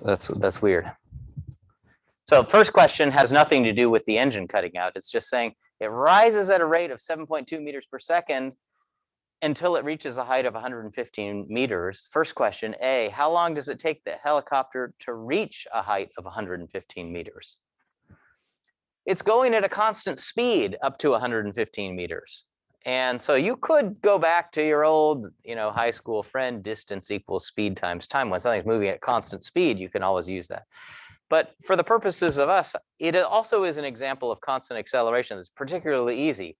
That's weird. So first question has nothing to do with the engine cutting out. It's just saying it rises at a rate of 7.2 meters per second until it reaches a height of 115 meters. First question, A, how long does it take the helicopter to reach a height of 115 meters? It's going at a constant speed up to 115 meters. And so you could go back to your old, high school friend, distance equals speed times time. When something's moving at constant speed, you can always use that. But for the purposes of us, it also is an example of constant acceleration that's particularly easy.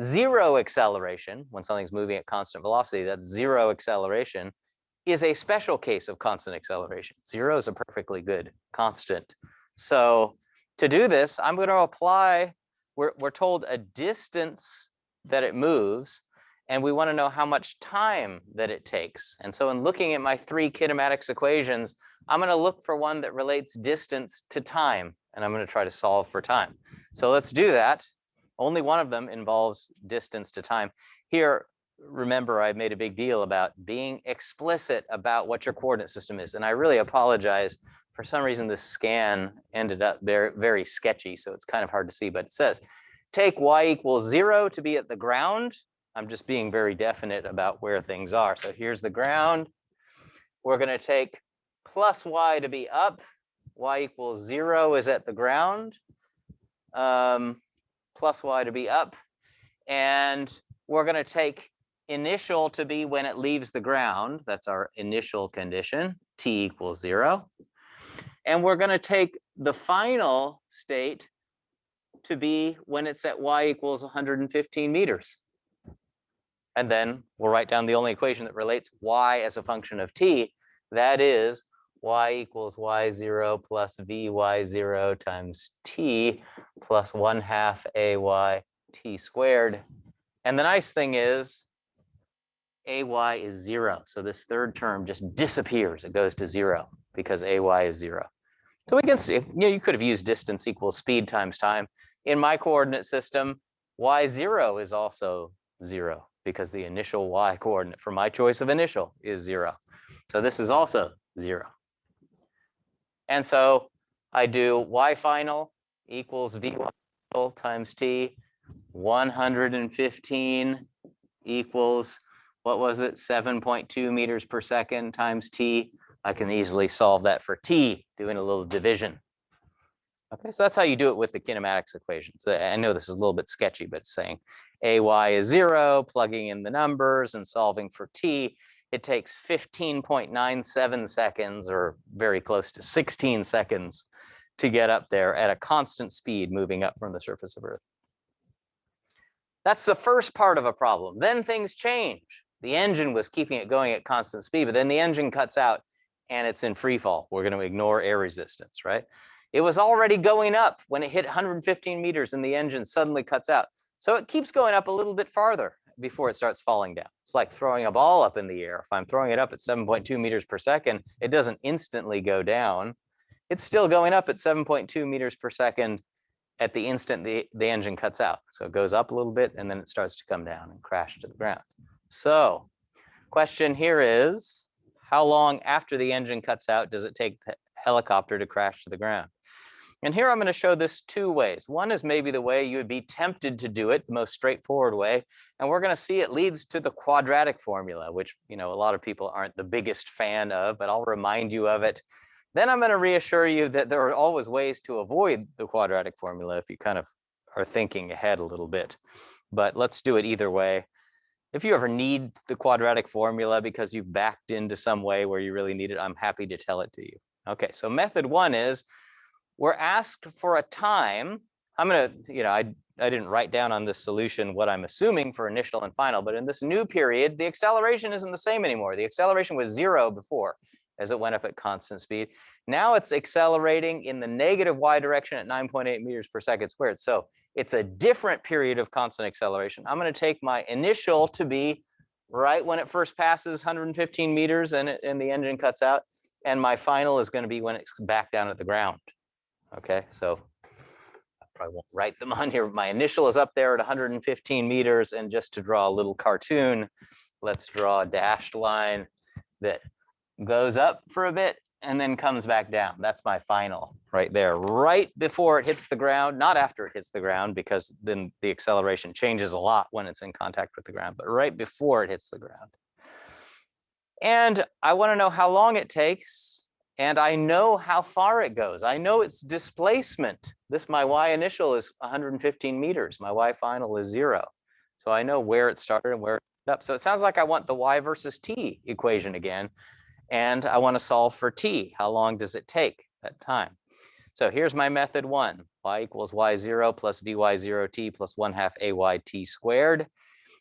Zero acceleration, when something's moving at constant velocity, that's zero acceleration, is a special case of constant acceleration. Zero is a perfectly good constant. So to do this, I'm going to apply, we're told a distance that it moves, and we want to know how much time that it takes. And so in looking at my three kinematics equations, I'm going to look for one that relates distance to time, and I'm going to try to solve for time. So let's do that. Only one of them involves distance to time. Here, remember, I made a big deal about being explicit about what your coordinate system is. And I really apologize. For some reason, this scan ended up very, very sketchy, so it's kind of hard to see. But it says, take y equals 0 to be at the ground. I'm just being very definite about where things are. So here's the ground. We're going to take plus y to be up. Y equals 0 is at the ground. Plus y to be up. And we're going to take initial to be when it leaves the ground. That's our initial condition, t equals 0. And we're going to take the final state to be when it's at y equals 115 meters. And then we'll write down the only equation that relates y as a function of t. That is y equals y0 plus vy0 times t plus 1/2 ay t squared. And the nice thing is ay is 0. So this third term just disappears. It goes to 0 because ay is 0. So we can see, you could have used distance equals speed times time. In my coordinate system, y0 is also 0 because the initial y coordinate for my choice of initial is 0. So this is also 0. And so I do y final equals vy times t. 115 equals, what was it, 7.2 meters per second times t. I can easily solve that for t, doing a little division. Okay, so that's how you do it with the kinematics equations. I know this is a little bit sketchy, but it's saying ay is 0, plugging in the numbers and solving for t. It takes 15.97 seconds, or very close to 16 seconds, to get up there at a constant speed moving up from the surface of Earth. That's the first part of a problem. Then things change. The engine was keeping it going at constant speed, but then the engine cuts out and it's in free fall. We're going to ignore air resistance, right? It was already going up when it hit 115 meters and the engine suddenly cuts out. So it keeps going up a little bit farther before it starts falling down. It's like throwing a ball up in the air. If I'm throwing it up at 7.2 meters per second, it doesn't instantly go down. It's still going up at 7.2 meters per second at the instant the engine cuts out. So it goes up a little bit and then it starts to come down and crash to the ground. So question here is, how long after the engine cuts out does it take the helicopter to crash to the ground? And here I'm going to show this two ways. One is maybe the way you would be tempted to do it, the most straightforward way. And we're going to see it leads to the quadratic formula, which a lot of people aren't the biggest fan of, but I'll remind you of it. Then I'm going to reassure you that there are always ways to avoid the quadratic formula if you kind of are thinking ahead a little bit. But let's do it either way. If you ever need the quadratic formula because you've backed into some way where you really need it, I'm happy to tell it to you. Okay, so method one is we're asked for a time. I'm going to, I didn't write down on this solution what I'm assuming for initial and final, but in this new period, the acceleration isn't the same anymore. The acceleration was 0 before as it went up at constant speed. Now it's accelerating in the negative y direction at 9.8 meters per second squared. So it's a different period of constant acceleration. I'm going to take my initial to be right when it first passes 115 meters and the engine cuts out. And my final is going to be when it's back down at the ground. Okay, so I probably won't write them on here. My initial is up there at 115 meters. And just to draw a little cartoon, let's draw a dashed line that goes up for a bit and then comes back down. That's my final right there, right before it hits the ground, not after it hits the ground, because then the acceleration changes a lot when it's in contact with the ground, but right before it hits the ground. And I want to know how long it takes, and I know how far it goes. I know its displacement. My y initial is 115 meters. My y final is 0. So I know where it started and where it ended up. So it sounds like I want the y versus t equation again. And I want to solve for t. How long does it take that time? So here's my method 1. Y equals y0 plus vy0t plus 1/2 ayt squared.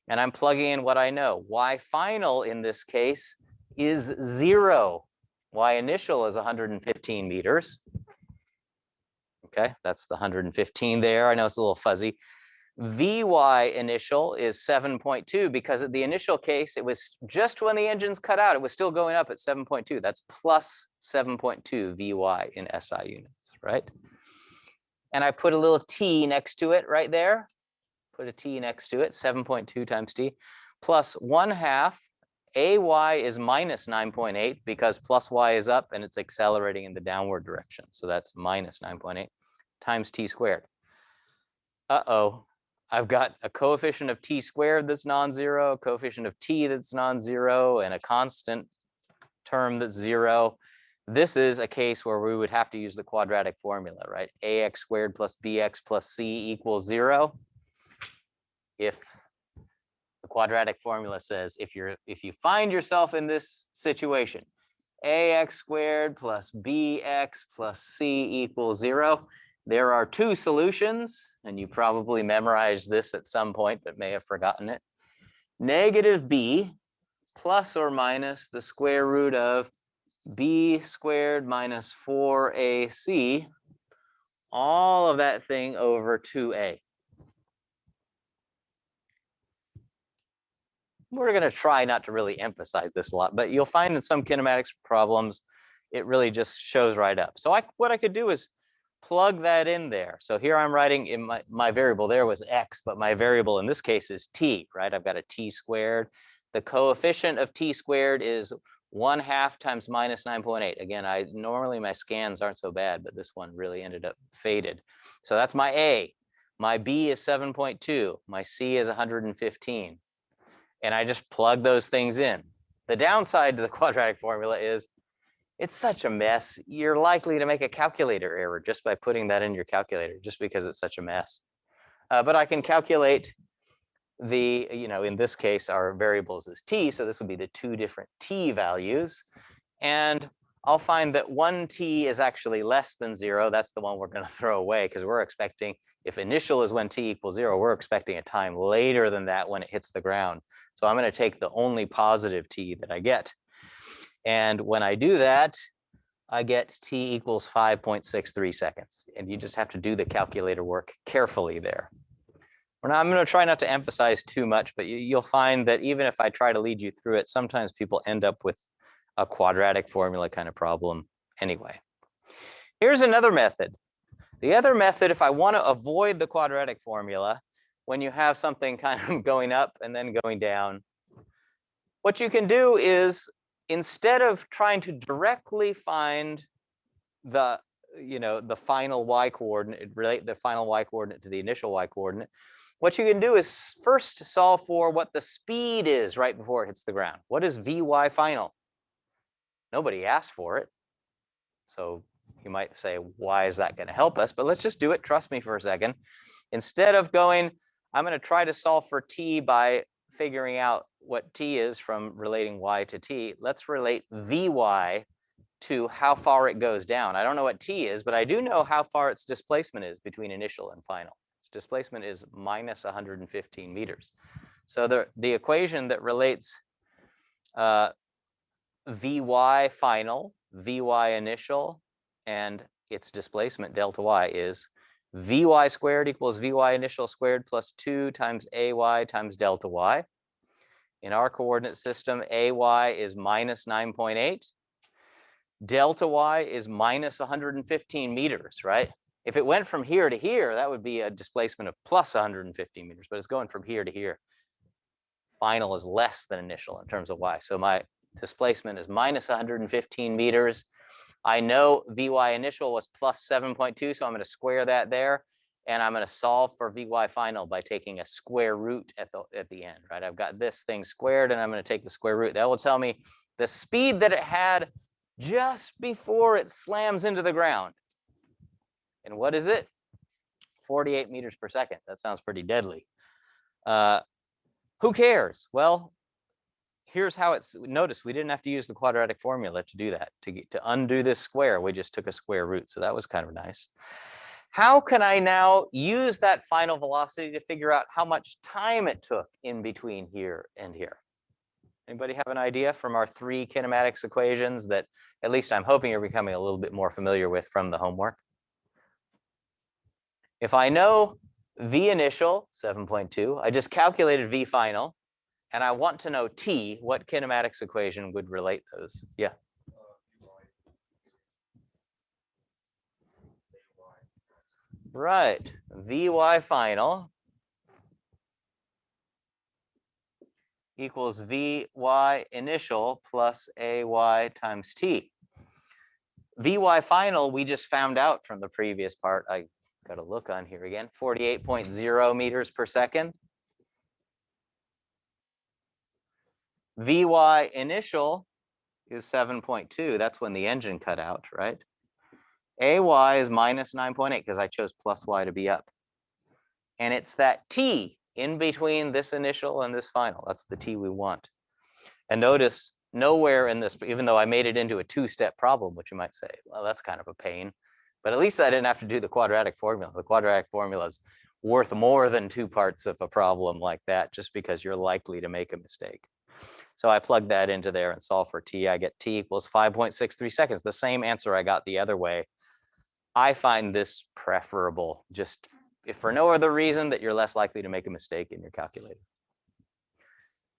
And I'm plugging in what I know. Y final in this case is 0. Y initial is 115 meters. Okay, that's the 115 there. I know it's a little fuzzy. Vy initial is 7.2 because at the initial case, it was just when the engine's cut out, it was still going up at 7.2. That's plus 7.2 Vy in SI units, right? And I put a little t next to it right there. Put a t next to it, 7.2 times t, plus 1/2. Ay is minus 9.8 because plus y is up and it's accelerating in the downward direction. So that's minus 9.8 times t squared. Uh-oh. I've got a coefficient of t squared that's non-zero, a coefficient of t that's non-zero, and a constant term that's 0. This is a case where we would have to use the quadratic formula, right? Ax squared plus bx plus c equals 0. If the quadratic formula says if you find yourself in this situation, ax squared plus bx plus c equals 0, there are 2 solutions, and you probably memorized this at some point, but may have forgotten it. Negative b plus or minus the square root of b squared minus 4ac, all of that thing over 2a. We're going to try not to really emphasize this a lot, but you'll find in some kinematics problems, it really just shows right up. So what I could do is plug that in there. So here I'm writing in my variable there was x, but my variable in this case is t, right? I've got a t squared. The coefficient of t squared is 1/2 times minus 9.8. Again, normally my scans aren't so bad, but this one really ended up faded. So that's my a. My b is 7.2. My c is 115. And I just plug those things in. The downside to the quadratic formula is it's such a mess. You're likely to make a calculator error just by putting that in your calculator, just because it's such a mess. But I can calculate in this case, our variables is t, so this would be the 2 different t values. And I'll find that 1t is actually less than 0. That's the one we're going to throw away because we're expecting, if initial is when t equals 0, we're expecting a time later than that when it hits the ground. So I'm going to take the only positive t that I get. And when I do that, I get t equals 5.63 seconds. And you just have to do the calculator work carefully there. I'm going to try not to emphasize too much, but you'll find that even if I try to lead you through it, sometimes people end up with a quadratic formula kind of problem anyway. Here's another method. The other method, if I want to avoid the quadratic formula, when you have something kind of going up and then going down, what you can do is, instead of trying to directly find the final y coordinate, relate the final y coordinate to the initial y coordinate, what you can do is first solve for what the speed is right before it hits the ground. What is Vy final? Nobody asked for it. So you might say, why is that going to help us? But let's just do it. Trust me for a second. Instead of going, I'm going to try to solve for t by figuring out what t is from relating y to t. Let's relate Vy to how far it goes down. I don't know what t is, but I do know how far its displacement is between initial and final. Its displacement is minus 115 meters. So the equation that relates Vy final, Vy initial, and its displacement delta y is Vy squared equals Vy initial squared plus 2 times Ay times delta y. In our coordinate system, Ay is minus 9.8. Delta y is minus 115 meters, right? If it went from here to here, that would be a displacement of plus 115 meters, but it's going from here to here. Final is less than initial in terms of y. So my displacement is minus 115 meters. I know Vy initial was plus 7.2, so I'm going to square that there. And I'm going to solve for Vy final by taking a square root at the end, right? I've got this thing squared, and I'm going to take the square root. That will tell me the speed that it had just before it slams into the ground. And what is it? 48 meters per second. That sounds pretty deadly. Who cares? Well, here's how it's, notice we didn't have to use the quadratic formula to do that. To undo this square, we just took a square root. So that was kind of nice. How can I now use that final velocity to figure out how much time it took in between here and here? Anybody have an idea from our 3 kinematics equations that at least I'm hoping you're becoming a little bit more familiar with from the homework? If I know V initial, 7.2, I just calculated V final, and I want to know T, what kinematics equation would relate those? Yeah. Right, Vy final equals Vy initial plus Ay times T. Vy final, we just found out from the previous part. I got to look on here again, 48.0 meters per second. Vy initial is 7.2. That's when the engine cut out, right? Ay is minus 9.8 because I chose plus y to be up. And it's that T in between this initial and this final. That's the T we want. And notice nowhere in this, even though I made it into a 2-step problem, which you might say, well, that's kind of a pain. But at least I didn't have to do the quadratic formula. The quadratic formula is worth more than 2 parts of a problem like that, just because you're likely to make a mistake. So I plug that into there and solve for T. I get T equals 5.63 seconds, the same answer I got the other way. I find this preferable, just if for no other reason that you're less likely to make a mistake in your calculator.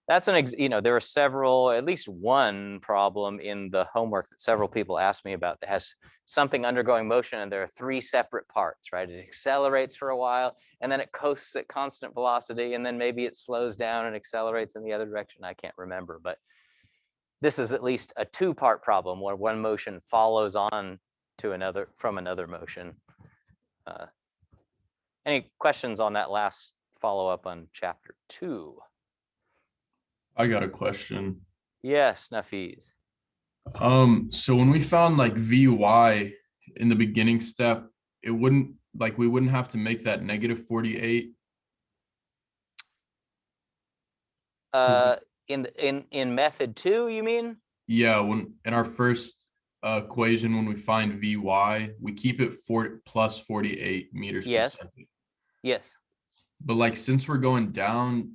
That's there are several, at least one problem in the homework that several people asked me about that has something undergoing motion, and there are 3 separate parts, right? It accelerates for a while, and then it coasts at constant velocity, and then maybe it slows down and accelerates in the other direction. I can't remember, but this is at least a 2-part problem where one motion follows on to another from another motion. Any questions on that last follow-up on chapter 2? I got a question. Yes, Nafiz. So when we found like Vy in the beginning step, it wouldn't, like, we wouldn't have to make that negative 48. In method 2, you mean? Yeah, when in our first equation, when we find Vy, we keep it plus 48 meters per Yes. second. Yes. But like, since we're going down,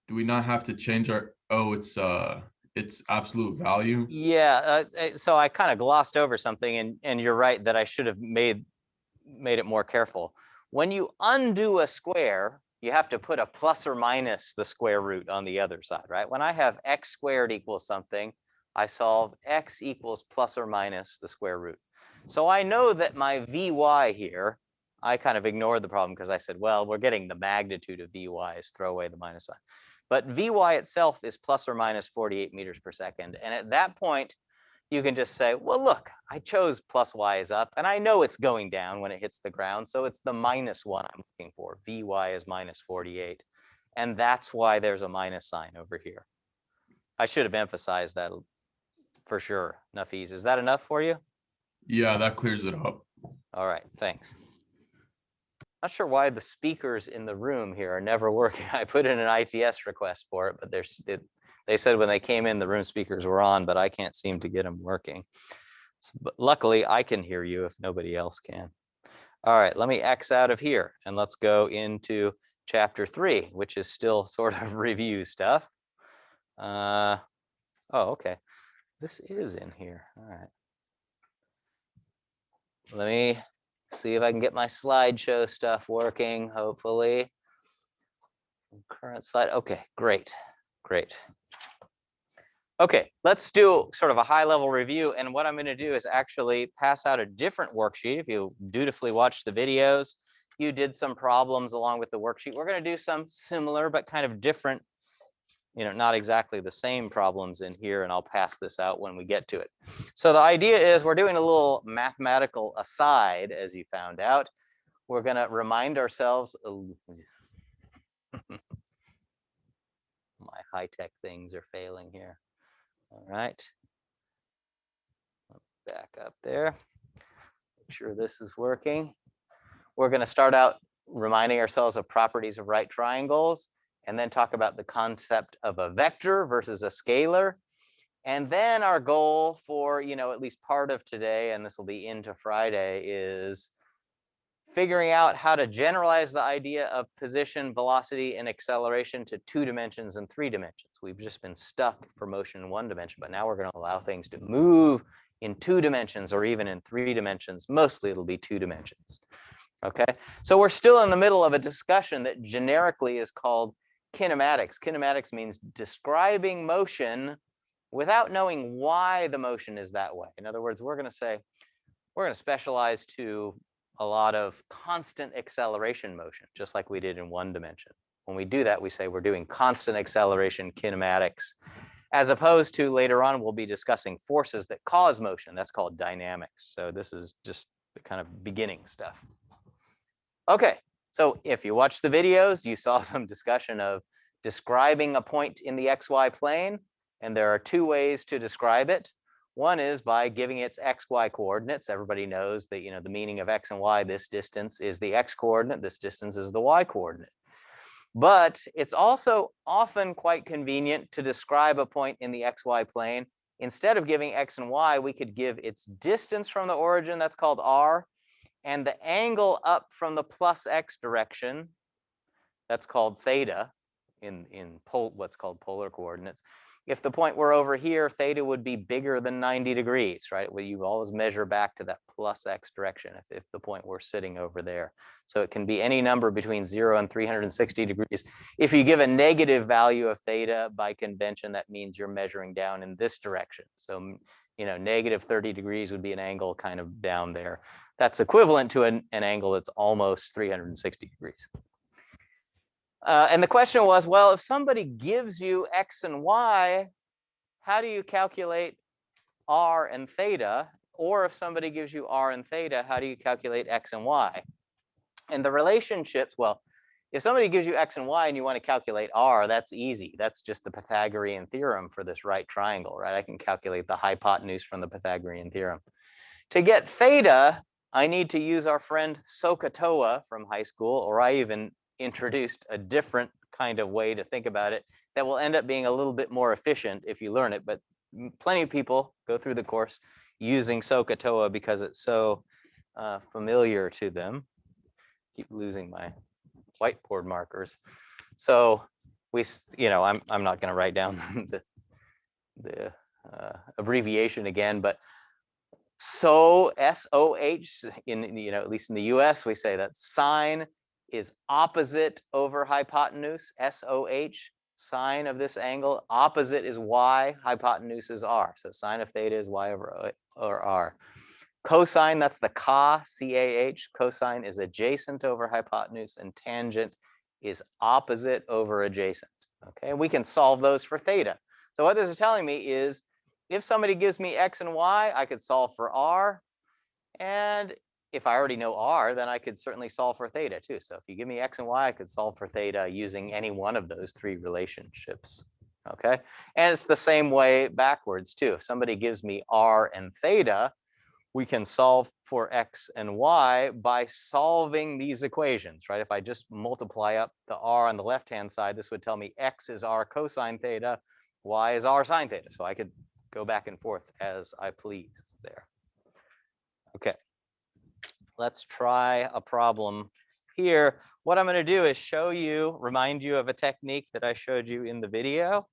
do we not have to change our, it's absolute value? Yeah. So I kind of glossed over something, and you're right that I should have made it more careful. When you undo a square, you have to put a plus or minus the square root on the other side, right? When I have x squared equals something, I solve x equals plus or minus the square root. So I know that my Vy here, I kind of ignored the problem because I said, well, we're getting the magnitude of Vy's, throw away the minus sign. But Vy itself is plus or minus 48 meters per second. And at that point, you can just say, well, look, I chose plus y is up, and I know it's going down when it hits the ground. So it's the minus 1 I'm looking for. Vy is minus 48. And that's why there's a minus sign over here. I should have emphasized that for sure. Nafiz, is that enough for you? Yeah, that clears it up. All right, thanks. Not sure why the speakers in the room here are never working. I put in an ITS request for it, but they said when they came in, the room speakers were on, but I can't seem to get them working. But luckily, I can hear you if nobody else can. All right, let me X out of here, and let's go into chapter 3, which is still sort of review stuff. Oh, okay. This is in here. All right. Let me see if I can get my slideshow stuff working, hopefully. Current slide. Okay, great. Great. Okay, let's do sort of a high-level review. And what I'm going to do is actually pass out a different worksheet. If you dutifully watched the videos, you did some problems along with the worksheet. We're going to do some similar but kind of different not exactly the same problems in here, and I'll pass this out when we get to it. So the idea is we're doing a little mathematical aside, as you found out. We're going to remind ourselves. My high-tech things are failing here. All right. Back up there. Make sure this is working. We're going to start out reminding ourselves of properties of right triangles, and then talk about the concept of a vector versus a scalar. And then our goal for, at least part of today, and this will be into Friday, is figuring out how to generalize the idea of position, velocity, and acceleration to 2 dimensions and 3 dimensions. We've just been stuck for motion in 1 dimension, but now we're going to allow things to move in 2 dimensions or even in 3 dimensions. Mostly it'll be 2 dimensions. Okay, so we're still in the middle of a discussion that generically is called kinematics. Kinematics means describing motion without knowing why the motion is that way. In other words, we're going to specialize to a lot of constant acceleration motion, just like we did in 1 dimension. When we do that, we say we're doing constant acceleration kinematics, as opposed to later on, we'll be discussing forces that cause motion. That's called dynamics. So this is just the kind of beginning stuff. Okay, so if you watch the videos, you saw some discussion of describing a point in the XY plane, and there are 2 ways to describe it. One is by giving its XY coordinates. Everybody knows that, the meaning of X and Y, this distance is the X coordinate, this distance is the Y coordinate. But it's also often quite convenient to describe a point in the XY plane. Instead of giving X and Y, we could give its distance from the origin, that's called R, and the angle up from the plus X direction, that's called theta in what's called polar coordinates. If the point were over here, theta would be bigger than 90 degrees, right? Well, you always measure back to that plus X direction if the point were sitting over there. So it can be any number between 0 and 360 degrees. If you give a negative value of theta, by convention, that means you're measuring down in this direction. So, negative 30 degrees would be an angle kind of down there. That's equivalent to an angle that's almost 360 degrees. And the question was, well, if somebody gives you X and Y, how do you calculate R and theta? Or if somebody gives you R and theta, how do you calculate X and Y? And the relationships, well, if somebody gives you X and Y and you want to calculate R, that's easy. That's just the Pythagorean theorem for this right triangle, right? I can calculate the hypotenuse from the Pythagorean theorem. To get theta, I need to use our friend SOHCAHTOA from high school, or I even introduced a different kind of way to think about it that will end up being a little bit more efficient if you learn it. But plenty of people go through the course using SOHCAHTOA because it's so familiar to them. Keep losing my whiteboard markers. So I'm not going to write down the abbreviation again, but SOH in at least in the US, we say that sine is opposite over hypotenuse. SOH, sine of this angle, opposite is Y, hypotenuse is R. So sine of theta is Y over R. Cosine, that's the CAH. Cosine is adjacent over hypotenuse, and tangent is opposite over adjacent. Okay, we can solve those for theta. So what this is telling me is, if somebody gives me X and Y, I could solve for R. And if I already know R, then I could certainly solve for theta too. So if you give me X and Y, I could solve for theta using any one of those 3 relationships. Okay, and it's the same way backwards too. If somebody gives me R and theta, we can solve for X and Y by solving these equations, right? If I just multiply up the R on the left-hand side, this would tell me X is R cosine theta, Y is R sine theta. So I could go back and forth as I please there. Okay, let's try a problem here. What I'm going to do is remind you of a technique that I showed you in the video,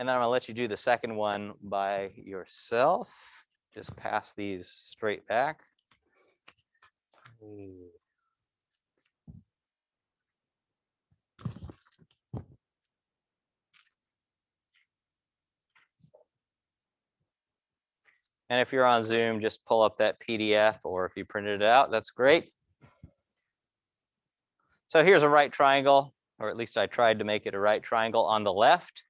and then I'm going to let you do the second one by yourself. Just pass these straight back. And if you're on Zoom, just pull up that PDF, or if you printed it out, that's great. So here's a right triangle, or at least I tried to make it a right triangle on the left.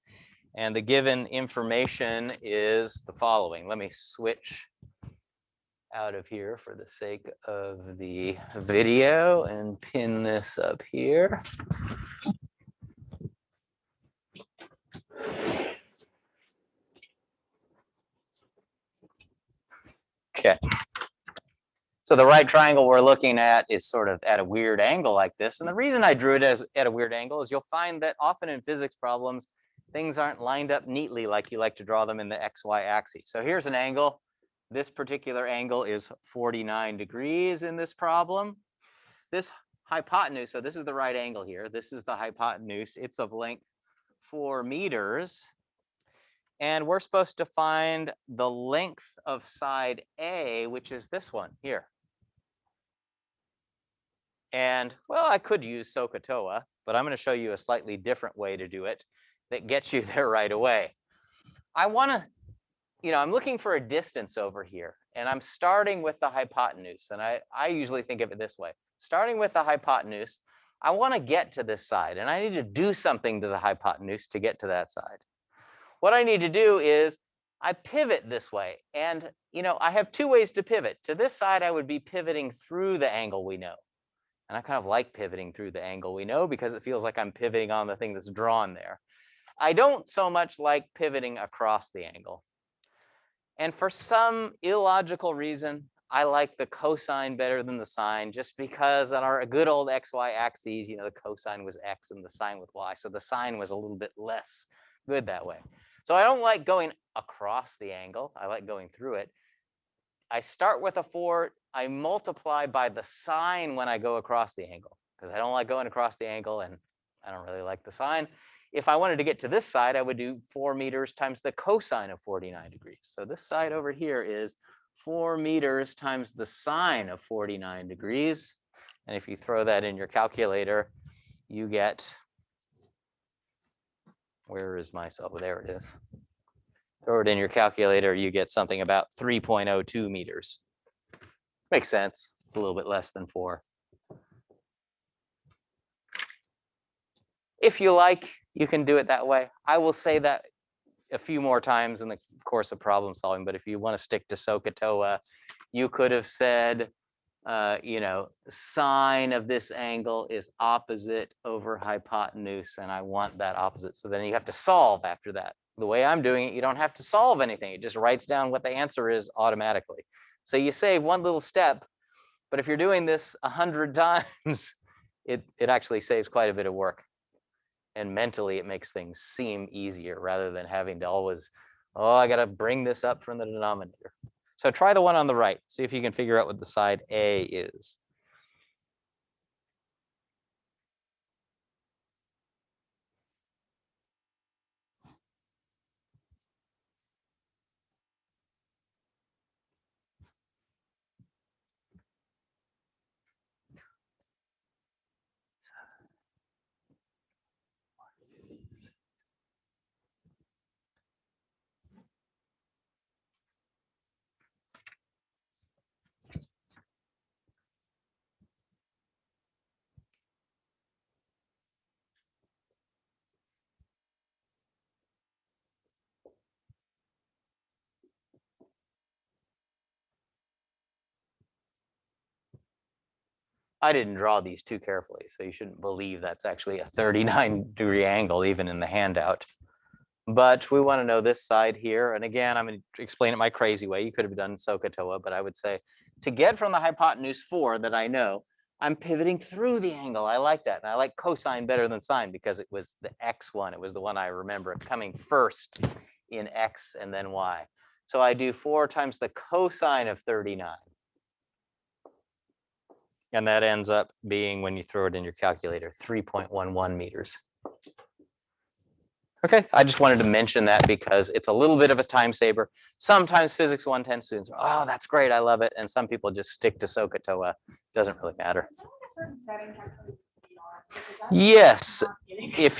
And the given information is the following. Let me switch out of here for the sake of the video and pin this up here. Okay. So the right triangle we're looking at is sort of at a weird angle like this. And the reason I drew it as at a weird angle is you'll find that often in physics problems, things aren't lined up neatly like you like to draw them in the XY axis. So here's an angle. This particular angle is 49 degrees in this problem. This hypotenuse, so this is the right angle here. This is the hypotenuse. It's of length 4 meters. And we're supposed to find the length of side A, which is this one here. And well, I could use SOHCAHTOA, but I'm going to show you a slightly different way to do it that gets you there right away. I want to, I'm looking for a distance over here, and I'm starting with the hypotenuse. And I usually think of it this way. Starting with the hypotenuse, I want to get to this side, and I need to do something to the hypotenuse to get to that side. What I need to do is I pivot this way. And, I have 2 ways to pivot. To this side, I would be pivoting through the angle we know. And I kind of like pivoting through the angle we know because it feels like I'm pivoting on the thing that's drawn there. I don't so much like pivoting across the angle. And for some illogical reason, I like the cosine better than the sine, just because on our good old XY axes, the cosine was X and the sine was Y. So the sine was a little bit less good that way. So I don't like going across the angle. I like going through it. I start with a 4. I multiply by the sine when I go across the angle, because I don't like going across the angle and I don't really like the sine. If I wanted to get to this side, I would do 4 meters times the cosine of 49 degrees. So this side over here is 4 meters times the sine of 49 degrees. And if you throw that in your calculator, you get, where is my cell? There it is. Throw it in your calculator, you get something about 3.02 meters. Makes sense. It's a little bit less than 4. If you like, you can do it that way. I will say that a few more times in the course of problem solving, but if you want to stick to SOHCAHTOA, you could have said, sine of this angle is opposite over hypotenuse, and I want that opposite. So then you have to solve after that. The way I'm doing it, you don't have to solve anything. It just writes down what the answer is automatically. So you save one little step, but if you're doing this 100 times, it actually saves quite a bit of work. And mentally, it makes things seem easier rather than having to always, I got to bring this up from the denominator. So try the one on the right. See if you can figure out what the side A is. I didn't draw these too carefully, so you shouldn't believe that's actually a 39-degree angle, even in the handout. But we want to know this side here. And again, I'm going to explain it my crazy way. You could have done SOHCAHTOA, but I would say to get from the hypotenuse 4 that I know, I'm pivoting through the angle. I like that. And I like cosine better than sine because it was the X one. It was the one I remember coming first in X and then Y. So I do 4 times the cosine of 39. And that ends up being, when you throw it in your calculator, 3.11 meters. Okay, I just wanted to mention that because it's a little bit of a time saver. Sometimes Physics 110 students are, that's great, I love it. And some people just stick to SOHCAHTOA. Doesn't really matter. Yes, if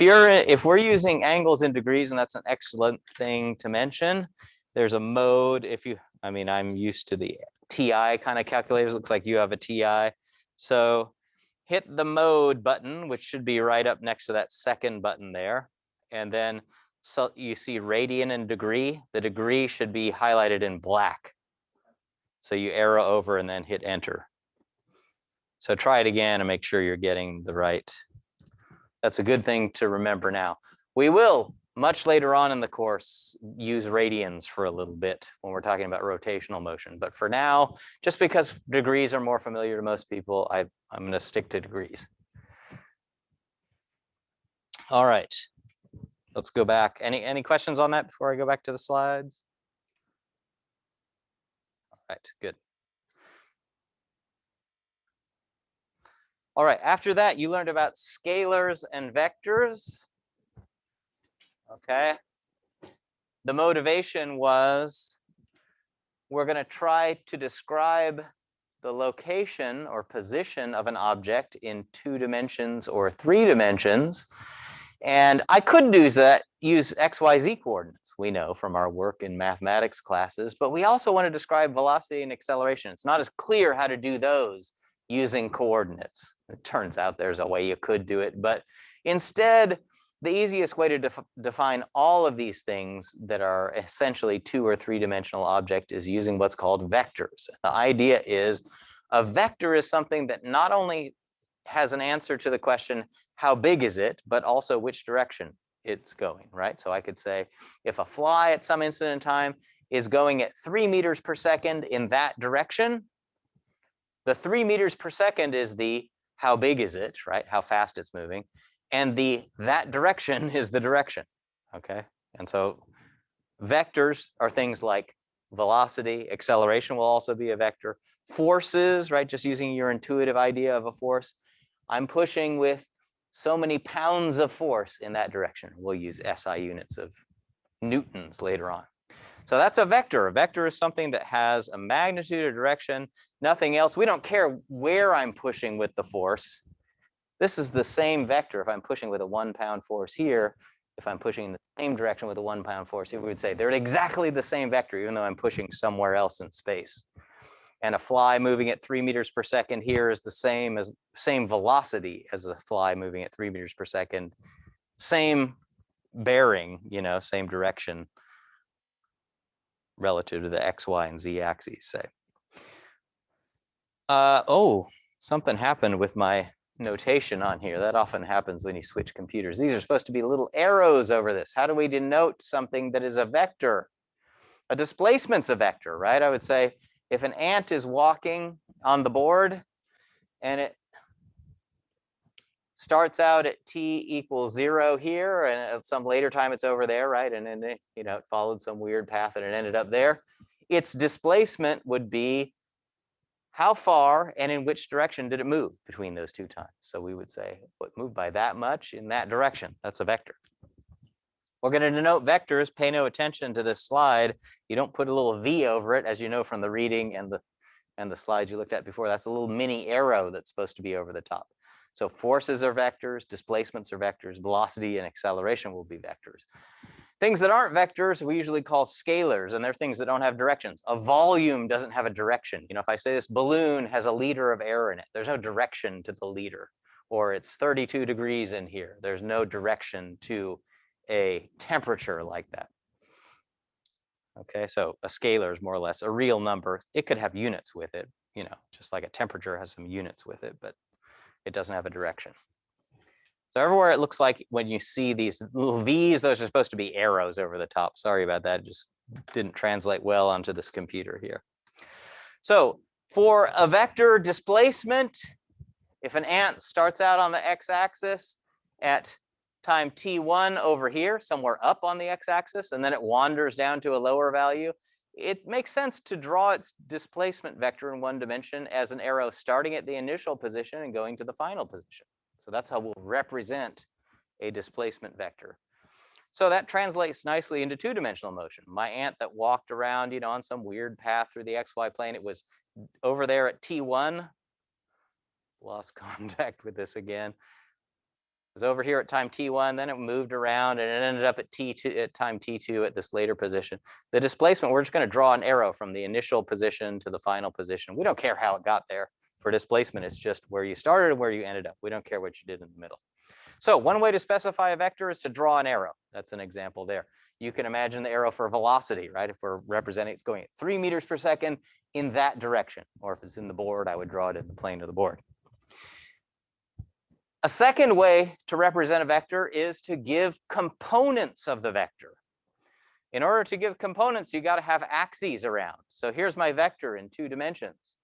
we're using angles in degrees, and that's an excellent thing to mention, there's a mode. I'm used to the TI kind of calculators. Looks like you have a TI. So hit the mode button, which should be right up next to that second button there. And then So you see radian and degree. The degree should be highlighted in black. So you arrow over and then hit enter. So try it again and make sure you're getting the right. That's a good thing to remember now. We will, much later on in the course, use radians for a little bit when we're talking about rotational motion. But for now, just because degrees are more familiar to most people, I'm going to stick to degrees. All right, let's go back. Any questions on that before I go back to the slides? All right, good. All right, after that, you learned about scalars and vectors. Okay. The motivation was we're going to try to describe the location or position of an object in 2 dimensions or 3 dimensions. And I could use XYZ coordinates, we know from our work in mathematics classes, but we also want to describe velocity and acceleration. It's not as clear how to do those using coordinates. It turns out there's a way you could do it, but instead, the easiest way to define all of these things that are essentially 2 or 3 dimensional object is using what's called vectors. The idea is a vector is something that not only has an answer to the question, how big is it, but also which direction it's going, right? So I could say if a fly at some instant in time is going at 3 meters per second in that direction, the 3 meters per second is the how big is it, right? How fast it's moving. And that direction is the direction, okay? And so vectors are things like velocity, acceleration will also be a vector. Forces, right? Just using your intuitive idea of a force. I'm pushing with so many pounds of force in that direction. We'll use SI units of newtons later on. So that's a vector. A vector is something that has a magnitude or direction, nothing else. We don't care where I'm pushing with the force. This is the same vector if I'm pushing with a 1 pound force here. If I'm pushing in the same direction with a 1 pound force here, we would say they're exactly the same vector, even though I'm pushing somewhere else in space. And a fly moving at 3 meters per second here is the same velocity as a fly moving at 3 meters per second. Same bearing, same direction relative to the X, Y, and Z axes, say. Oh, something happened with my notation on here. That often happens when you switch computers. These are supposed to be little arrows over this. How do we denote something that is a vector? A displacement's a vector, right? I would say if an ant is walking on the board and it starts out at t equals 0 here, and at some later time it's over there, right? And then it followed some weird path and it ended up there. Its displacement would be how far and in which direction did it move between those 2 times? So we would say, it moved by that much in that direction. That's a vector. We're going to denote vectors. Pay no attention to this slide. You don't put a little V over it, as you know from the reading and the slides you looked at before. That's a little mini arrow that's supposed to be over the top. So forces are vectors, displacements are vectors, velocity and acceleration will be vectors. Things that aren't vectors, we usually call scalars, and they're things that don't have directions. A volume doesn't have a direction. If I say this balloon has a liter of air in it, there's no direction to the liter. Or it's 32 degrees in here. There's no direction to a temperature like that. Okay, so a scalar is more or less a real number. It could have units with it, just like a temperature has some units with it, but it doesn't have a direction. So everywhere it looks like when you see these little V's, those are supposed to be arrows over the top. Sorry about that, it just didn't translate well onto this computer here. So for a vector displacement, if an ant starts out on the x-axis at time t1 over here, somewhere up on the x-axis, and then it wanders down to a lower value, it makes sense to draw its displacement vector in 1 dimension as an arrow starting at the initial position and going to the final position. So that's how we'll represent a displacement vector. So that translates nicely into 2-dimensional motion. My ant that walked around, on some weird path through the XY plane, it was over there at T1. Lost contact with this again. It was over here at time T1, then it moved around and it ended up at T2 at time T2 at this later position. The displacement, we're just going to draw an arrow from the initial position to the final position. We don't care how it got there. For displacement, it's just where you started and where you ended up. We don't care what you did in the middle. So one way to specify a vector is to draw an arrow. That's an example there. You can imagine the arrow for velocity, right? If we're representing it's going at 3 meters per second in that direction, or if it's in the board, I would draw it in the plane of the board. A second way to represent a vector is to give components of the vector. In order to give components, you got to have axes around. So here's my vector in 2 dimensions.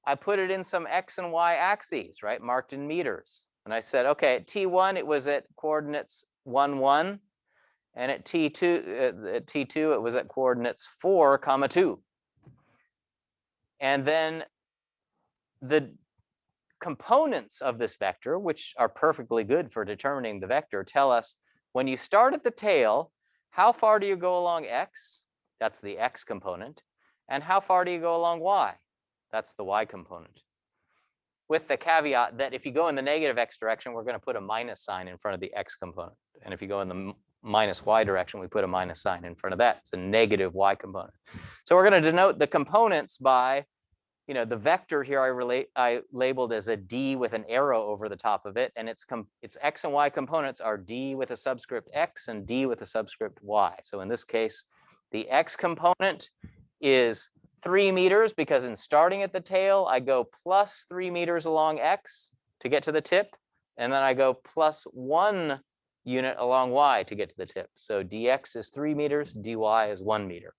I put it in some x and y axes, right, marked in meters. And I said, okay, at t1, it was at coordinates 1, 1. And at t2, it was at coordinates 4, 2. And then the components of this vector, which are perfectly good for determining the vector, tell us when you start at the tail, how far do you go along x? That's the x component. And how far do you go along y? That's the y component. With the caveat that if you go in the negative x direction, we're going to put a minus sign in front of the x component. And if you go in the minus y direction, we put a minus sign in front of that. It's a negative y component. So we're going to denote the components by, the vector here I labeled as a d with an arrow over the top of it, and its x and y components are d with a subscript x and d with a subscript y. So in this case, the x component is 3 meters because in starting at the tail, I go plus 3 meters along x to get to the tip, and then I go plus 1 unit along y to get to the tip. So dx is 3 meters, dy is 1 meter.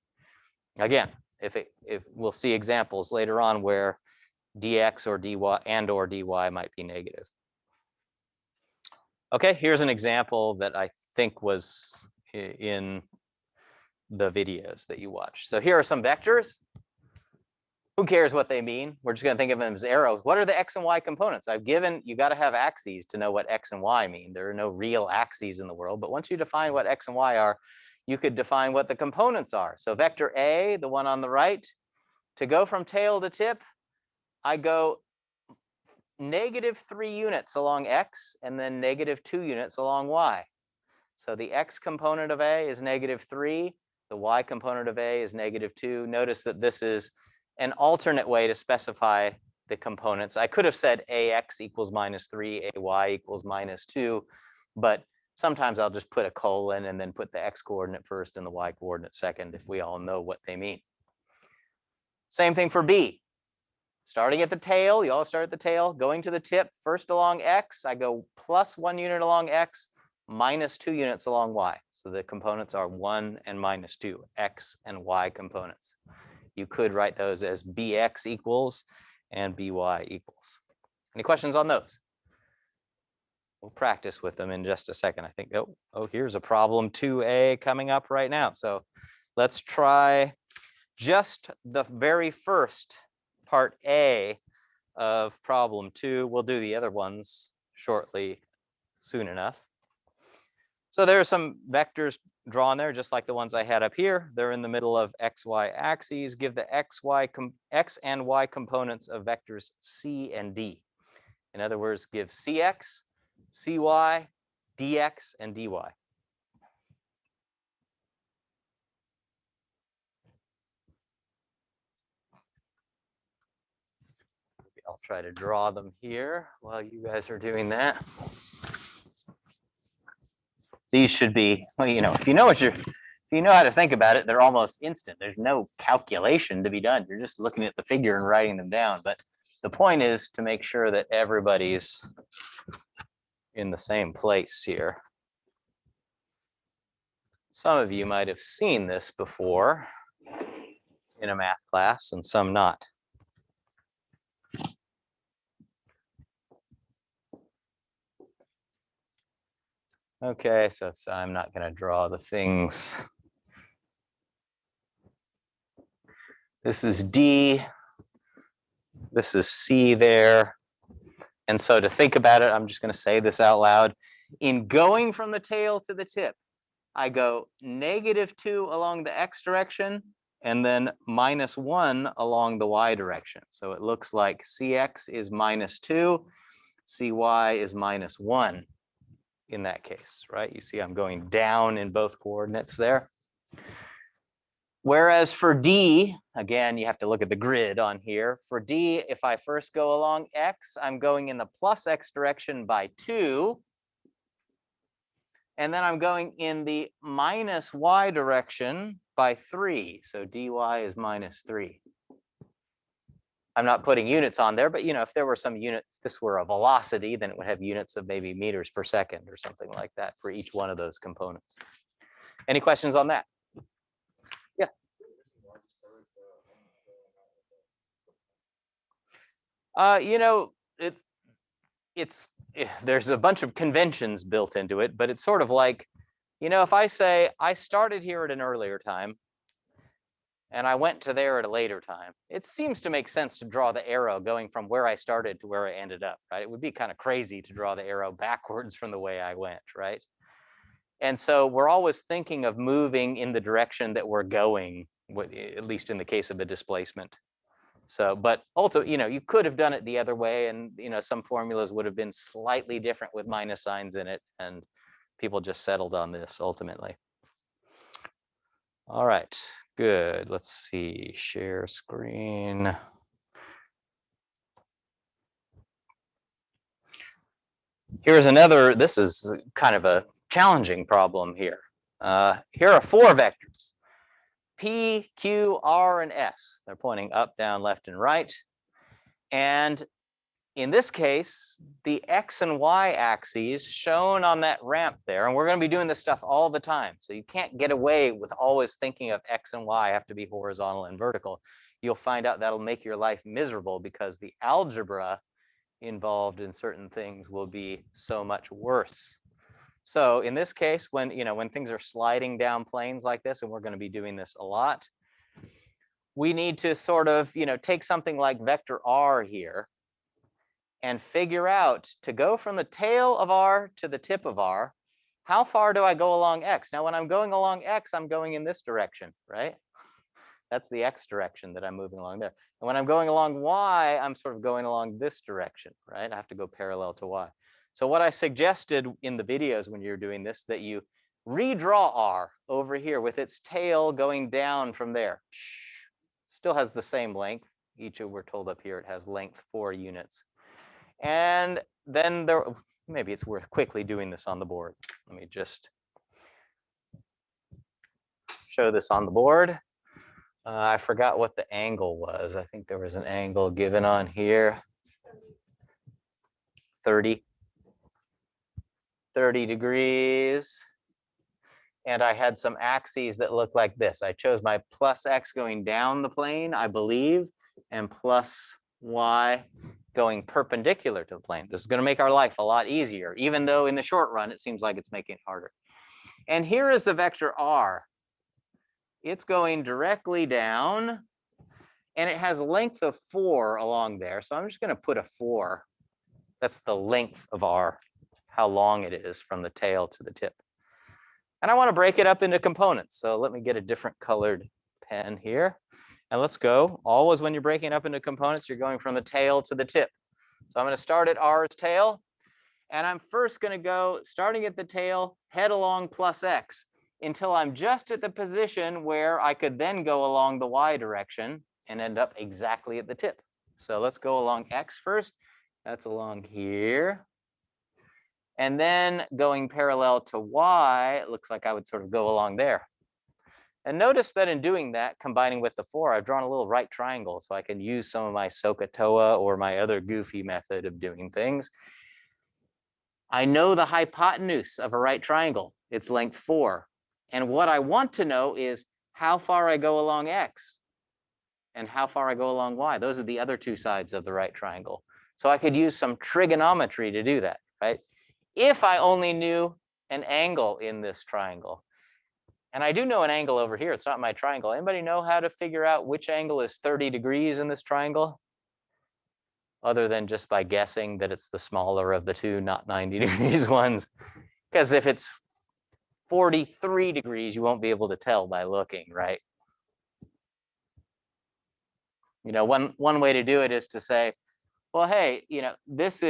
Again, if we'll see examples later on where dx or dy or dy might be negative. Okay, here's an example that I think was in the videos that you watched. So here are some vectors. Who cares what they mean? We're just going to think of them as arrows. What are the x and y components? I've given, you got to have axes to know what x and y mean. There are no real axes in the world, but once you define what x and y are, you could define what the components are. So vector A, the one on the right, to go from tail to tip, I go -3 units along x and then -2 units along y. So the x component of A is -3, the y component of A is -2. Notice that this is an alternate way to specify the components. I could have said ax equals -3, ay equals -2, but sometimes I'll just put a colon and then put the x coordinate first and the y coordinate second if we all know what they mean. Same thing for B. Starting at the tail, you all start at the tail, going to the tip, first along x, I go plus 1 unit along x, -2 units along y. So the components are 1 and -2, x and y components. You could write those as bx equals and by equals. Any questions on those? We'll practice with them in just a second. I think, oh, here's a problem 2a coming up right now. So let's try just the very first part A of problem 2. We'll do the other ones shortly, soon enough. So there are some vectors drawn there, just like the ones I had up here. They're in the middle of x, y axes. Give the x and y components of vectors c and d. In other words, give cx, cy, dx, and dy. I'll try to draw them here while you guys are doing that. These should be, well, if you know how to think about it, they're almost instant. There's no calculation to be done. You're just looking at the figure and writing them down. But the point is to make sure that everybody's in the same place here. Some of you might have seen this before in a math class and some not. Okay, so I'm not going to draw the things. This is D. This is C there. And so to think about it, I'm just going to say this out loud. In going from the tail to the tip, I go -2 along the x direction and then -1 along the y direction. So it looks like Cx is -2, Cy is -1 in that case, right? You see I'm going down in both coordinates there. Whereas for D, again, you have to look at the grid on here. For D, if I first go along x, I'm going in the plus x direction by 2. And then I'm going in the minus y direction by 3. So dy is -3. I'm not putting units on there, but if there were some units, this were a velocity, then it would have units of maybe meters per second or something like that for each one of those components. Any questions on that? Yeah. There's a bunch of conventions built into it, but it's sort of like, if I say I started here at an earlier time and I went to there at a later time, it seems to make sense to draw the arrow going from where I started to where I ended up, right? It would be kind of crazy to draw the arrow backwards from the way I went, right? And so we're always thinking of moving in the direction that we're going, at least in the case of a displacement. So, but also, you could have done it the other way, and some formulas would have been slightly different with minus signs in it, and people just settled on this ultimately. All right, good. Let's see, share screen. Here's another, this is kind of a challenging problem here. Here are 4 vectors, P, Q, R, and S. They're pointing up, down, left, and right. And in this case, the X and Y axes shown on that ramp there, and we're going to be doing this stuff all the time. So you can't get away with always thinking of X and Y have to be horizontal and vertical. You'll find out that'll make your life miserable because the algebra involved in certain things will be so much worse. So in this case, when things are sliding down planes like this, and we're going to be doing this a lot, we need to sort of, take something like vector R here and figure out, to go from the tail of R to the tip of R, how far do I go along X? Now, when I'm going along X, I'm going in this direction, right? That's the X direction that I'm moving along there. And when I'm going along Y, I'm sort of going along this direction, right? I have to go parallel to Y. So what I suggested in the videos when you're doing this, that you redraw R over here with its tail going down from there. Still has the same length. Each of, we're told up here, it has length 4 units. And then maybe it's worth quickly doing this on the board. Let me just show this on the board. I forgot what the angle was. I think there was an angle given on here. 30 degrees. And I had some axes that look like this. I chose my plus X going down the plane, I believe, and plus Y going perpendicular to the plane. This is going to make our life a lot easier, even though in the short run, it seems like it's making it harder. And here is the vector R. It's going directly down, and it has a length of 4 along there. So I'm just going to put a 4. That's the length of R, how long it is from the tail to the tip. And I want to break it up into components. So let me get a different colored pen here. And let's go. Always when you're breaking it up into components, you're going from the tail to the tip. So I'm going to start at R's tail. And I'm first going to go, starting at the tail, head along plus X until I'm just at the position where I could then go along the Y direction and end up exactly at the tip. So let's go along X first. That's along here. And then going parallel to Y, it looks like I would sort of go along there. And notice that in doing that, combining with the 4, I've drawn a little right triangle so I can use some of my SOHCAHTOA or my other goofy method of doing things. I know the hypotenuse of a right triangle. It's length 4. And what I want to know is how far I go along X and how far I go along Y. Those are the other 2 sides of the right triangle. So I could use some trigonometry to do that, right? If I only knew an angle in this triangle. And I do know an angle over here. It's not my triangle. Anybody know how to figure out which angle is 30 degrees in this triangle? Other than just by guessing that it's the smaller of the 2, not 90 degrees ones. Because if it's 43 degrees, you won't be able to tell by looking, right? One way to do it is to say, well, hey, this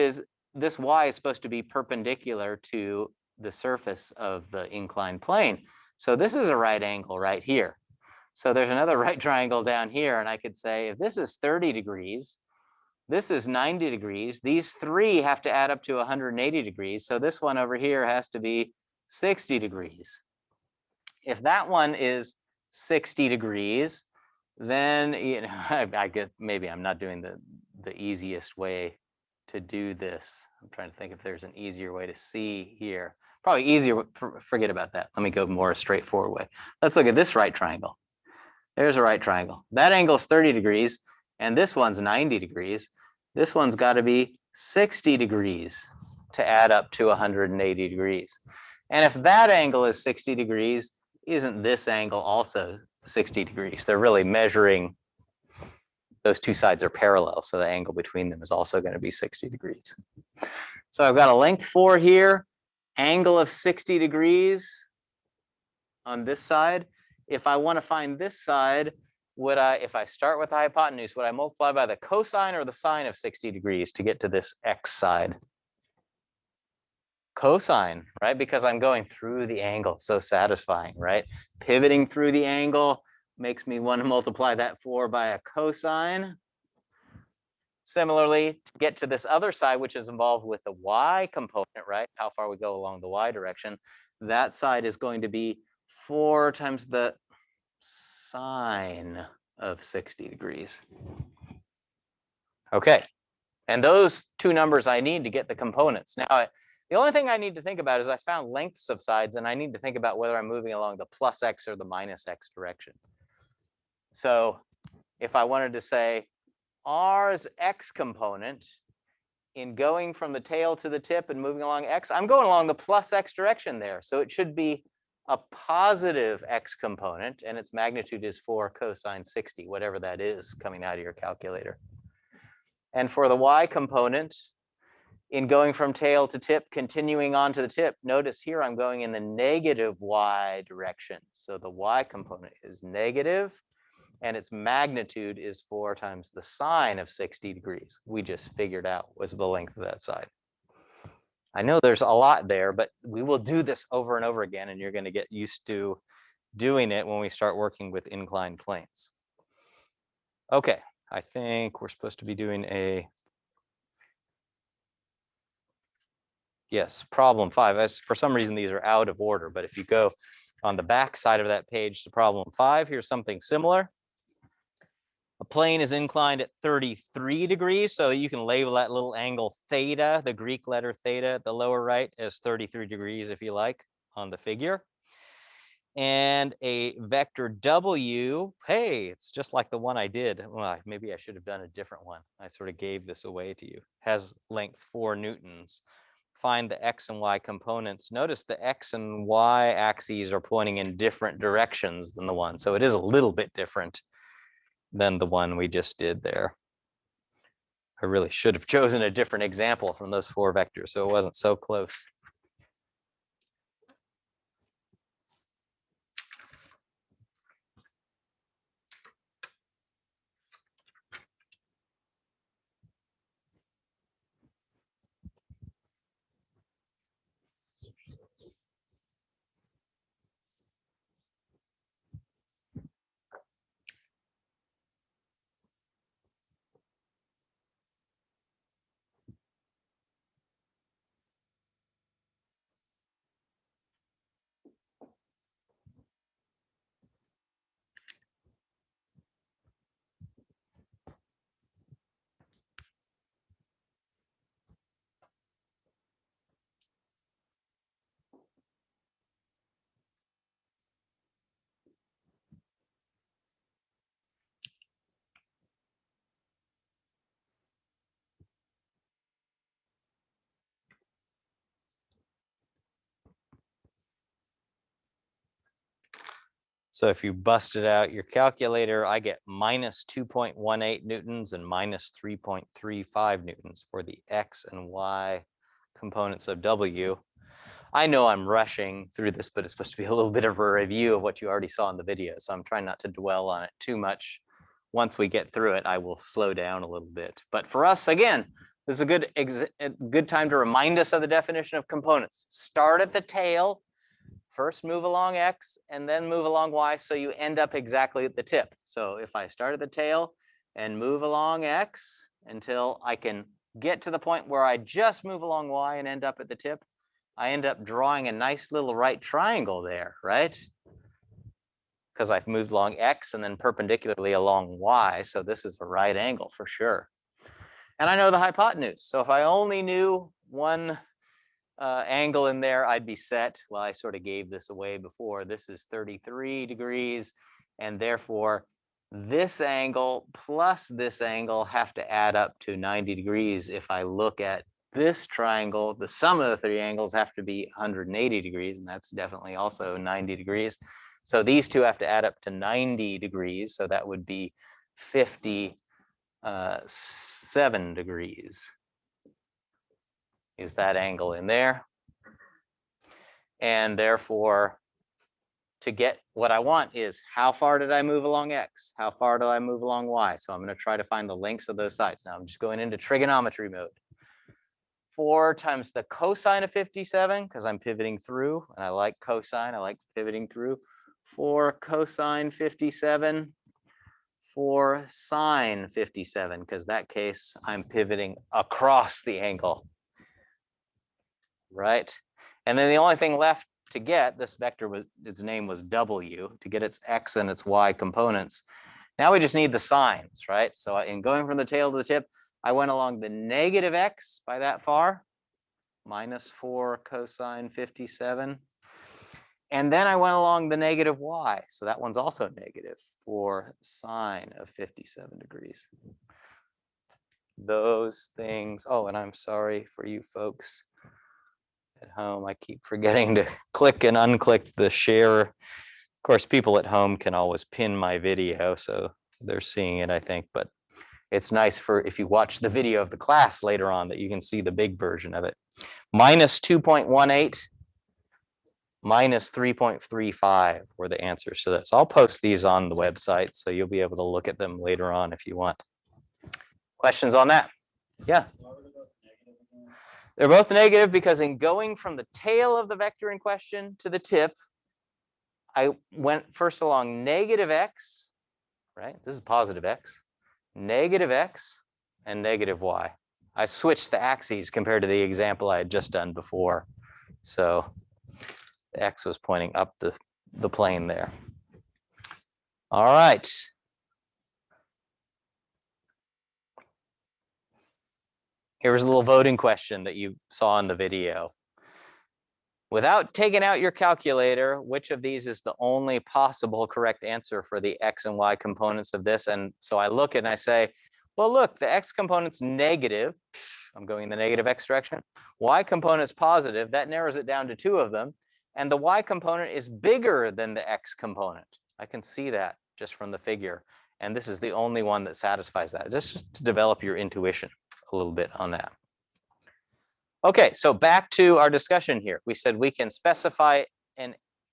Y is supposed to be perpendicular to the surface of the inclined plane. So this is a right angle right here. So there's another right triangle down here. And I could say, if this is 30 degrees, this is 90 degrees. These 3 have to add up to 180 degrees. So this one over here has to be 60 degrees. If that one is 60 degrees, then I get, maybe I'm not doing the easiest way to do this. I'm trying to think if there's an easier way to see here. Probably easier, forget about that. Let me go more a straightforward way. Let's look at this right triangle. There's a right triangle. That angle is 30 degrees, and this one's 90 degrees. This one's got to be 60 degrees to add up to 180 degrees. And if that angle is 60 degrees, isn't this angle also 60 degrees? They're really measuring, those two sides are parallel, so the angle between them is also going to be 60 degrees. So I've got a length 4 here, angle of 60 degrees on this side. If I want to find this side, would I, if I start with the hypotenuse, would I multiply by the cosine or the sine of 60 degrees to get to this x side? Cosine, right? Because I'm going through the angle. So satisfying, right? Pivoting through the angle makes me want to multiply that 4 by a cosine. Similarly, to get to this other side, which is involved with the y component, right? How far we go along the y direction, that side is going to be 4 times the sine of 60 degrees. Okay, and those two numbers I need to get the components. Now, the only thing I need to think about is I found lengths of sides, and I need to think about whether I'm moving along the plus x or the minus x direction. So if I wanted to say r's x component in going from the tail to the tip and moving along x, I'm going along the plus x direction there. So it should be a positive x component, and its magnitude is 4 cosine 60, whatever that is coming out of your calculator. And for the y component, in going from tail to tip, continuing on to the tip, notice here I'm going in the negative y direction. So the y component is negative, and its magnitude is 4 times the sine of 60 degrees. We just figured out was the length of that side. I know there's a lot there, but we will do this over and over again, and you're going to get used to doing it when we start working with inclined planes. Okay, I think we're supposed to be doing a, yes, problem 5. As for some reason, these are out of order, but if you go on the back side of that page to problem 5, here's something similar. A plane is inclined at 33 degrees, so you can label that little angle theta, the Greek letter theta at the lower right, as 33 degrees if you like on the figure. And a vector W, hey, it's just like the one I did. Well, maybe I should have done a different one. I sort of gave this away to you. Has length 4 newtons. Find the x and y components. Notice the x and y axes are pointing in different directions than the one. So it is a little bit different than the one we just did there. I really should have chosen a different example from those 4 vectors, so it wasn't so close. So if you busted out your calculator, I get minus 2.18 newtons and minus 3.35 newtons for the x and y components of W. I know I'm rushing through this, but it's supposed to be a little bit of a review of what you already saw in the video. So I'm trying not to dwell on it too much. Once we get through it, I will slow down a little bit. But for us, again, this is a good time to remind us of the definition of components. Start at the tail. First move along x and then move along y, so you end up exactly at the tip. So if I start at the tail and move along x until I can get to the point where I just move along y and end up at the tip, I end up drawing a nice little right triangle there, right? Because I've moved along X and then perpendicularly along Y. So this is a right angle for sure. And I know the hypotenuse. So if I only knew one angle in there, I'd be set. Well, I sort of gave this away before. This is 33 degrees. And therefore, this angle plus this angle have to add up to 90 degrees. If I look at this triangle, the sum of the three angles have to be 180 degrees. And that's definitely also 90 degrees. So these two have to add up to 90 degrees. So that would be 57 degrees. Is that angle in there? And therefore, to get what I want is how far did I move along X? How far do I move along Y? So I'm going to try to find the lengths of those sides. Now I'm just going into trigonometry mode. 4 times the cosine of 57, because I'm pivoting through, and I like cosine, I like pivoting through. 4 cosine 57, 4 sine 57, because that case I'm pivoting across the angle. Right? And then the only thing left to get, this vector was, its name was W, to get its X and its Y components. Now we just need the signs, right? So in going from the tail to the tip, I went along the negative X by that far, minus 4 cosine 57. And then I went along the negative Y. So that one's also negative, 4 sine of 57 degrees. Those things, oh, and I'm sorry for you folks at home. I keep forgetting to click and unclick the share. Of course, people at home can always pin my video, so they're seeing it, I think, but it's nice for if you watch the video of the class later on that you can see the big version of it. Minus 2.18, minus 3.35 were the answers to this. I'll post these on the website, so you'll be able to look at them later on if you want. Questions on that? Yeah. They're both negative because in going from the tail of the vector in question to the tip, I went first along negative X, right? This is positive X, negative X, and negative Y. I switched the axes compared to the example I had just done before. So the X was pointing up the plane there. All right. Here was a little voting question that you saw in the video. Without taking out your calculator, which of these is the only possible correct answer for the X and Y components of this? And so I look and I say, well, look, the X component's negative. I'm going in the negative X direction. Y component's positive. That narrows it down to 2 of them. And the Y component is bigger than the X component. I can see that just from the figure. And this is the only one that satisfies that. Just to develop your intuition a little bit on that. Okay, so back to our discussion here. We said we can specify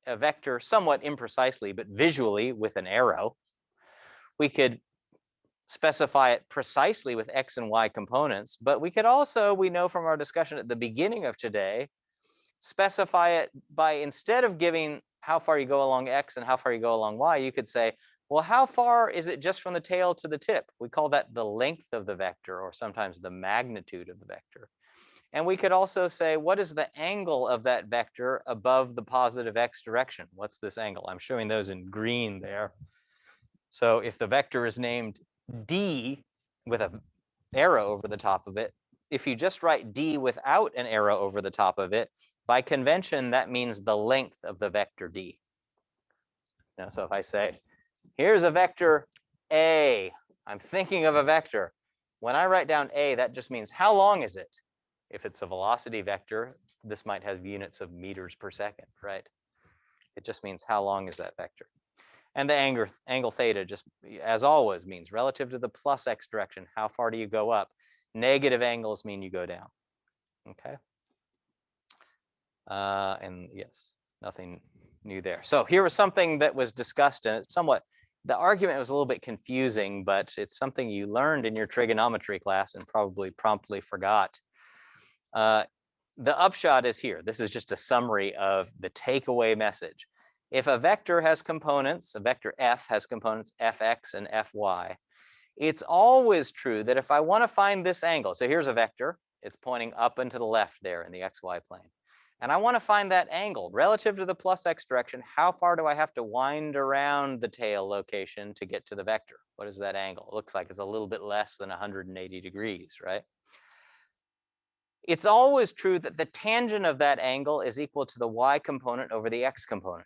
a vector somewhat imprecisely, but visually with an arrow. We could specify it precisely with X and Y components, but we could also, we know from our discussion at the beginning of today, specify it by, instead of giving how far you go along X and how far you go along Y, you could say, well, how far is it just from the tail to the tip? We call that the length of the vector, or sometimes the magnitude of the vector. And we could also say, what is the angle of that vector above the positive X direction? What's this angle? I'm showing those in green there. So if the vector is named D with an arrow over the top of it, if you just write D without an arrow over the top of it, by convention, that means the length of the vector D. Now, so if I say, here's a vector A, I'm thinking of a vector. When I write down A, that just means how long is it? If it's a velocity vector, this might have units of meters per second, right? It just means how long is that vector. And the angle theta just, as always, means relative to the plus X direction, how far do you go up? Negative angles mean you go down, okay? And yes, nothing new there. So here was something that was discussed, and it's somewhat, the argument was a little bit confusing, but it's something you learned in your trigonometry class and probably promptly forgot. The upshot is here. This is just a summary of the takeaway message. If a vector has components, a vector F has components Fx and Fy, it's always true that if I want to find this angle, so here's a vector, it's pointing up and to the left there in the XY plane. And I want to find that angle relative to the plus x direction. How far do I have to wind around the tail location to get to the vector? What is that angle? It looks like it's a little bit less than 180 degrees, right? It's always true that the tangent of that angle is equal to the y component over the x component.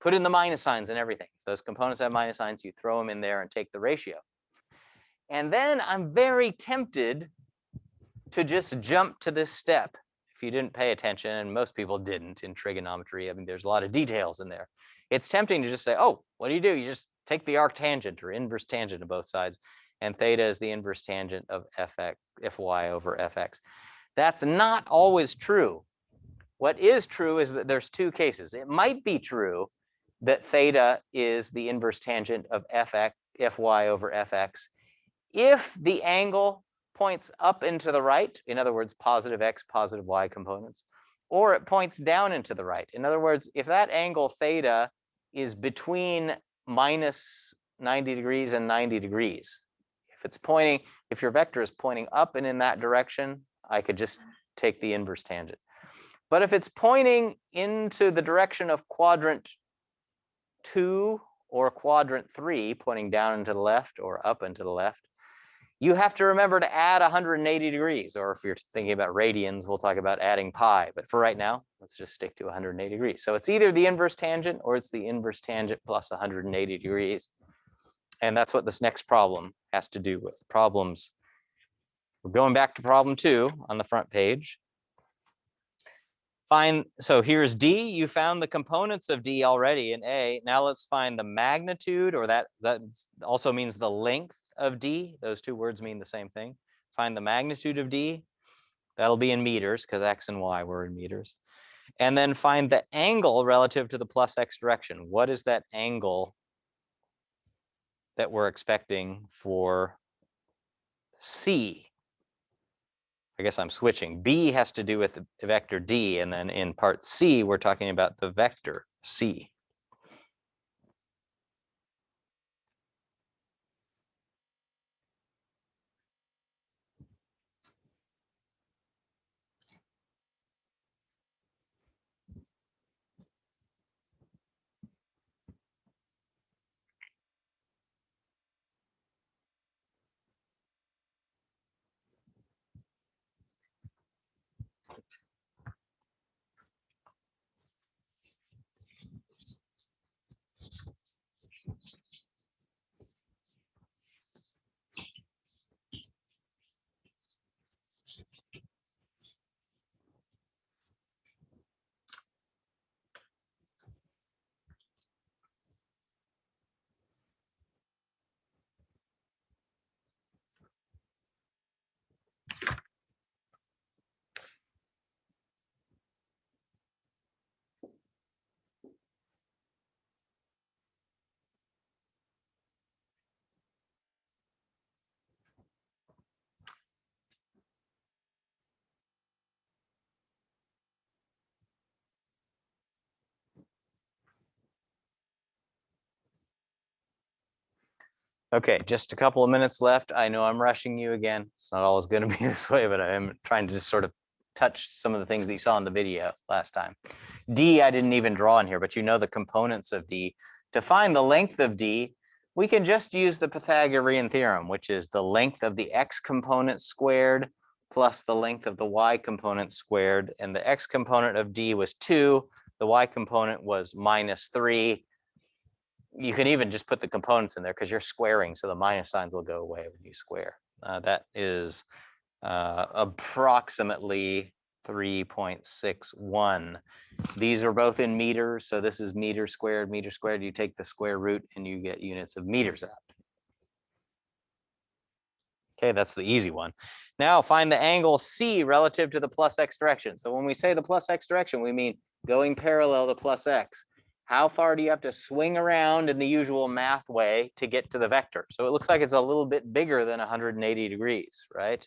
Put in the minus signs and everything. If those components have minus signs, you throw them in there and take the ratio. And then I'm very tempted to just jump to this step. If you didn't pay attention, and most people didn't in trigonometry, I mean, there's a lot of details in there. It's tempting to just say, oh, what do? You just take the arctangent or inverse tangent of both sides, and theta is the inverse tangent of fy over fx. That's not always true. What is true is that there's two cases. It might be true that theta is the inverse tangent of fy over fx if the angle points up and to the right, in other words, positive x, positive y components, or it points down and to the right. In other words, if that angle theta is between minus 90 degrees and 90 degrees, if your vector is pointing up and in that direction, I could just take the inverse tangent. But if it's pointing into the direction of quadrant 2 or quadrant 3, pointing down and to the left or up and to the left, you have to remember to add 180 degrees, or if you're thinking about radians, we'll talk about adding pi. But for right now, let's just stick to 180 degrees. So it's either the inverse tangent or it's the inverse tangent plus 180 degrees. And that's what this next problem has to do with. Problems. We're going back to problem 2 on the front page. So here's D. You found the components of D already in A. Now let's find the magnitude, or that also means the length of D. Those two words mean the same thing. Find the magnitude of D. That'll be in meters because x and y were in meters. And then find the angle relative to the plus x direction. What is that angle that we're expecting for C? I guess I'm switching. B has to do with the vector D, and then in part C, we're talking about the vector C. Okay, just a couple of minutes left. I know I'm rushing you again. It's not always going to be this way, but I am trying to just sort of touch some of the things that you saw in the video last time. D, I didn't even draw in here, but you know the components of D. To find the length of D, we can just use the Pythagorean theorem, which is the length of the x component squared plus the length of the y component squared. And the x component of D was 2. The y component was -3. You can even just put the components in there because you're squaring, so the minus signs will go away when you square. That is approximately 3.61. These are both in meters, so this is meter squared. Meter squared, you take the square root and you get units of meters out. Okay, that's the easy one. Now find the angle C relative to the plus x direction. So when we say the plus x direction, we mean going parallel to plus x. How far do you have to swing around in the usual math way to get to the vector? So it looks like it's a little bit bigger than 180 degrees, right?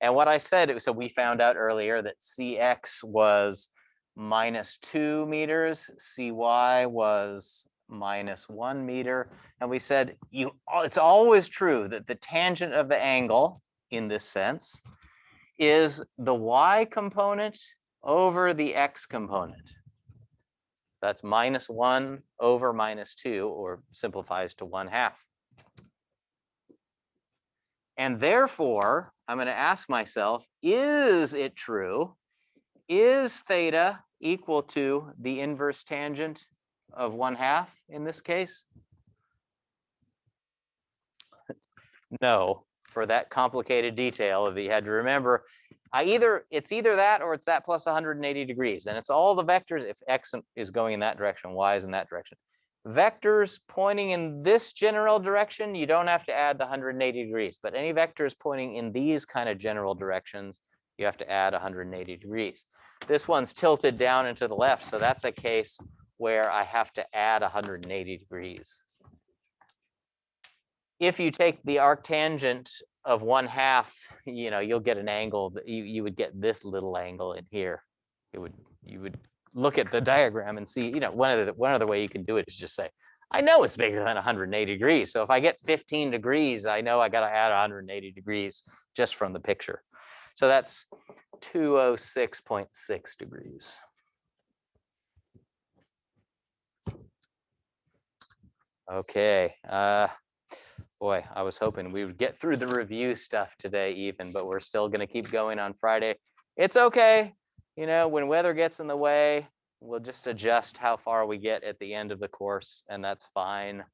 And what I said, so we found out earlier that Cx was -2 meters, Cy was -1 meter. And we said, it's always true that the tangent of the angle in this sense is the y component over the x component. That's -1 over -2, or simplifies to 1/2. And therefore, I'm going to ask myself, is it true? Is theta equal to the inverse tangent of 1/2 in this case? No, for that complicated detail, if you had to remember, it's either that or it's that plus 180 degrees. And it's all the vectors if x is going in that direction, y is in that direction. Vectors pointing in this general direction, you don't have to add the 180 degrees. But any vectors pointing in these kind of general directions, you have to add 180 degrees. This one's tilted down and to the left, so that's a case where I have to add 180 degrees. If you take the arctangent of 1/2, you'll get an angle that you would get this little angle in here. You would look at the diagram and see, one other way you can do it is just say, I know it's bigger than 180 degrees. So if I get 15 degrees, I know I got to add 180 degrees just from the picture. So that's 206.6 degrees. Okay. Boy, I was hoping we would get through the review stuff today even, but we're still going to keep going on Friday. It's okay. When weather gets in the way, we'll just adjust how far we get at the end of the course, and that's fine.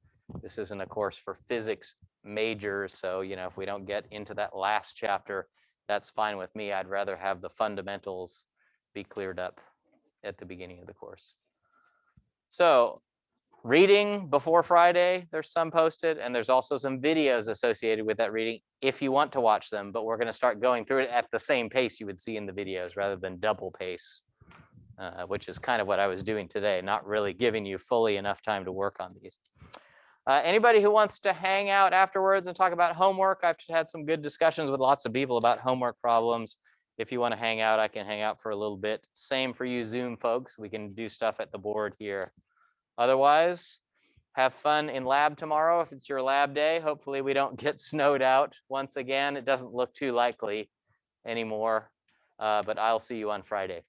This isn't a course for physics majors, so, if we don't get into that last chapter, that's fine with me. I'd rather have the fundamentals be cleared up at the beginning of the course. So, reading before Friday, there's some posted, and there's also some videos associated with that reading if you want to watch them, but we're going to start going through it at the same pace you would see in the videos rather than double pace, which is kind of what I was doing today, not really giving you fully enough time to work on these. Anybody who wants to hang out afterwards and talk about homework, I've had some good discussions with lots of people about homework problems. If you want to hang out, I can hang out for a little bit. Same for you Zoom folks. We can do stuff at the board here. Otherwise, have fun in lab tomorrow if it's your lab day. Hopefully we don't get snowed out once again. It doesn't look too likely anymore, but I'll see you on Friday.